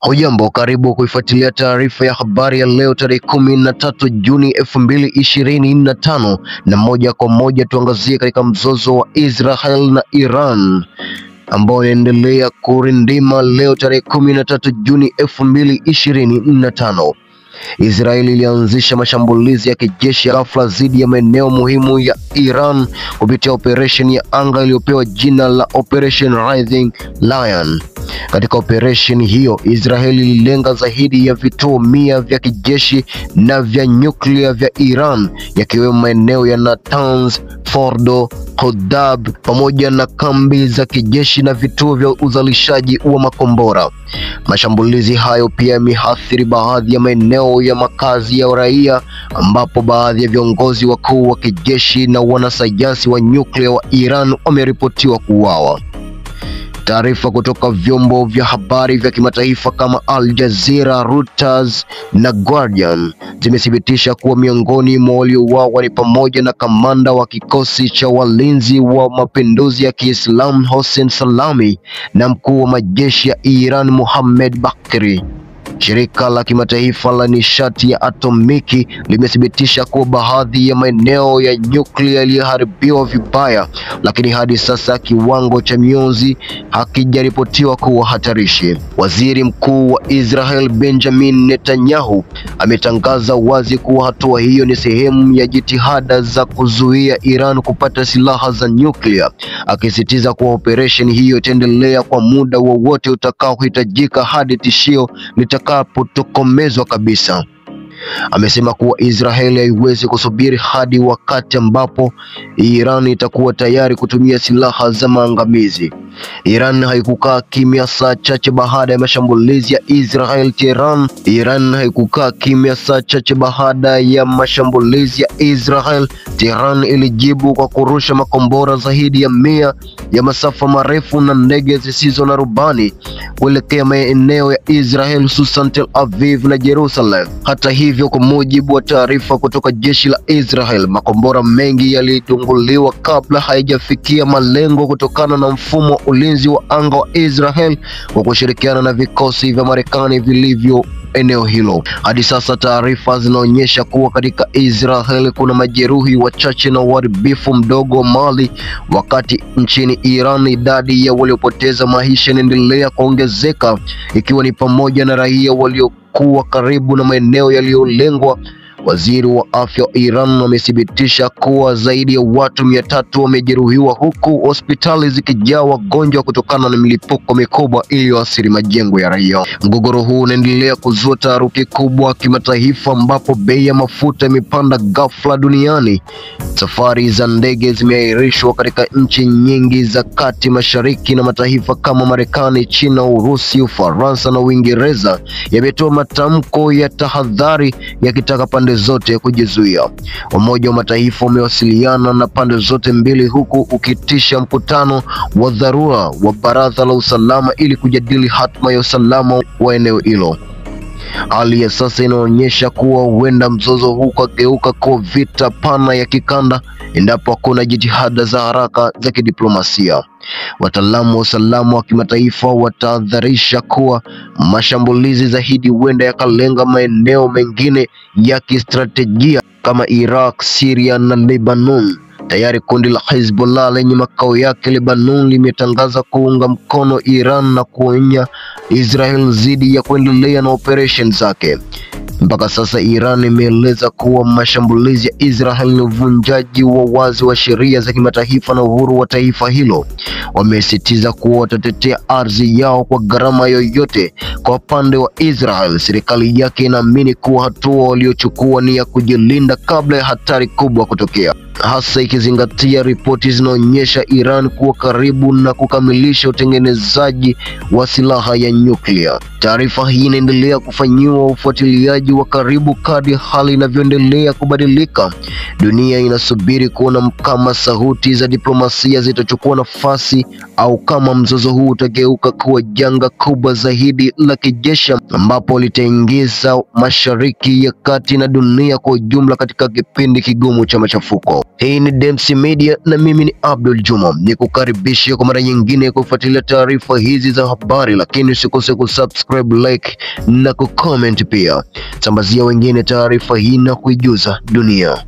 Hujambo, karibu kuifuatilia taarifa ya habari ya leo tarehe 13 Juni 2025, na moja kwa moja tuangazie katika mzozo wa Israel na Iran ambao unaendelea kurindima leo tarehe 13 Juni 2025. Israeli ilianzisha mashambulizi ya kijeshi ya ghafla dhidi ya maeneo muhimu ya Iran kupitia operation ya anga iliyopewa jina la Operation Rising Lion. Katika operation hiyo, Israeli ililenga zaidi ya vituo 100 vya kijeshi na vya nyuklia vya Iran, yakiwemo maeneo ya Natanz, Fordo, Hodab pamoja na kambi za kijeshi na vituo vya uzalishaji wa makombora. Mashambulizi hayo pia yameathiri baadhi ya maeneo ya makazi ya raia, ambapo baadhi ya viongozi wakuu wa kijeshi na wanasayansi wa nyuklia wa Iran wameripotiwa kuuawa. Taarifa kutoka vyombo vya habari vya kimataifa kama Al Jazeera, Reuters na Guardian zimethibitisha kuwa miongoni mwa waliouawa ni pamoja na kamanda wa kikosi cha walinzi wa mapinduzi ya Kiislamu Hossein Salami na mkuu wa majeshi ya Iran Mohammad Bakri. Shirika la kimataifa la nishati ya atomiki limethibitisha kuwa baadhi ya maeneo ya nyuklia yaliharibiwa vibaya, lakini hadi sasa kiwango cha mionzi hakijaripotiwa kuwa hatarishi. Waziri Mkuu wa Israel Benjamin Netanyahu ametangaza wazi kuwa hatua hiyo ni sehemu ya jitihada za kuzuia Iran kupata silaha za nyuklia, akisisitiza kuwa operation hiyo itaendelea kwa muda wowote utakaohitajika hadi tishio litakapotokomezwa kabisa. Amesema kuwa Israeli haiwezi kusubiri hadi wakati ambapo Iran itakuwa tayari kutumia silaha za maangamizi. Iran haikukaa kimya saa chache baada ya mashambulizi ya Israel Tehran. Tehran ilijibu kwa kurusha makombora zaidi ya 100 ya masafa marefu na ndege zisizo na rubani kuelekea maeneo ya Israel, hususan Tel Aviv na Jerusalem. Hata hivyo, kwa mujibu wa taarifa kutoka jeshi la Israel, makombora mengi yalidunguliwa kabla haijafikia malengo kutokana na mfumo wa ulinzi wa anga wa Israel kwa kushirikiana na vikosi vya Marekani vilivyo eneo hilo. Hadi sasa taarifa zinaonyesha kuwa katika Israel kuna majeruhi wachache na uharibifu mdogo wa mali, wakati nchini Iran idadi ya waliopoteza maisha inaendelea kuongezeka, ikiwa ni pamoja na raia waliokuwa karibu na maeneo yaliyolengwa. Waziri wa afya wa Iran amethibitisha kuwa zaidi ya watu 300 wamejeruhiwa, huku hospitali zikijaa wagonjwa kutokana na milipuko mikubwa iliyoathiri majengo ya raia. Mgogoro huu unaendelea kuzua taharuki kubwa kimataifa, ambapo bei ya mafuta imepanda ghafla duniani. Safari za ndege zimeahirishwa katika nchi nyingi za kati mashariki, na mataifa kama Marekani, China, Urusi, Ufaransa na Uingereza yametoa matamko ya tahadhari yakitaka pande zote kujizuia. Umoja wa Mataifa umewasiliana na pande zote mbili, huku ukitisha mkutano wa dharura wa Baraza la Usalama ili kujadili hatma ya usalama wa eneo hilo. Hali ya sasa inaonyesha kuwa huenda mzozo huu ukageuka kuwa vita pana ya kikanda endapo hakuna jitihada za haraka za kidiplomasia. Wataalamu wa usalama wa kimataifa watahadharisha kuwa mashambulizi zaidi huenda yakalenga maeneo mengine ya kistratejia kama Iraq, Syria na Lebanon. Tayari kundi la Hezbollah lenye makao yake Lebanon limetangaza kuunga mkono Iran na kuonya Israel dhidi ya kuendelea na operation zake. Mpaka sasa Iran imeeleza kuwa mashambulizi ya Israel ni uvunjaji wa wazi wa sheria za kimataifa na uhuru wa taifa hilo. Wamesisitiza kuwa watatetea ardhi yao kwa gharama yoyote. Kwa upande wa Israel, serikali yake inaamini kuwa hatua waliochukua ni ya kujilinda kabla ya hatari kubwa kutokea, hasa ikizingatia ripoti zinaonyesha Iran kuwa karibu na kukamilisha utengenezaji wa silaha ya nyuklia. Taarifa hii inaendelea kufanyiwa ufuatiliaji ufuatiliaji wa karibu kadri hali inavyoendelea kubadilika. Dunia inasubiri kuona kama sauti za diplomasia zitachukua nafasi au kama mzozo huu utageuka kuwa janga kubwa zaidi la kijeshi ambapo litaingiza Mashariki ya Kati na dunia kwa ujumla katika kipindi kigumu cha machafuko. Hii ni Dems Media na mimi ni Abdul Juma. Nikukaribisha kwa mara nyingine kufuatilia taarifa hizi za habari, lakini usikose kusubscribe, like na kucomment pia. Sambazia wengine taarifa hii na kuijuza dunia.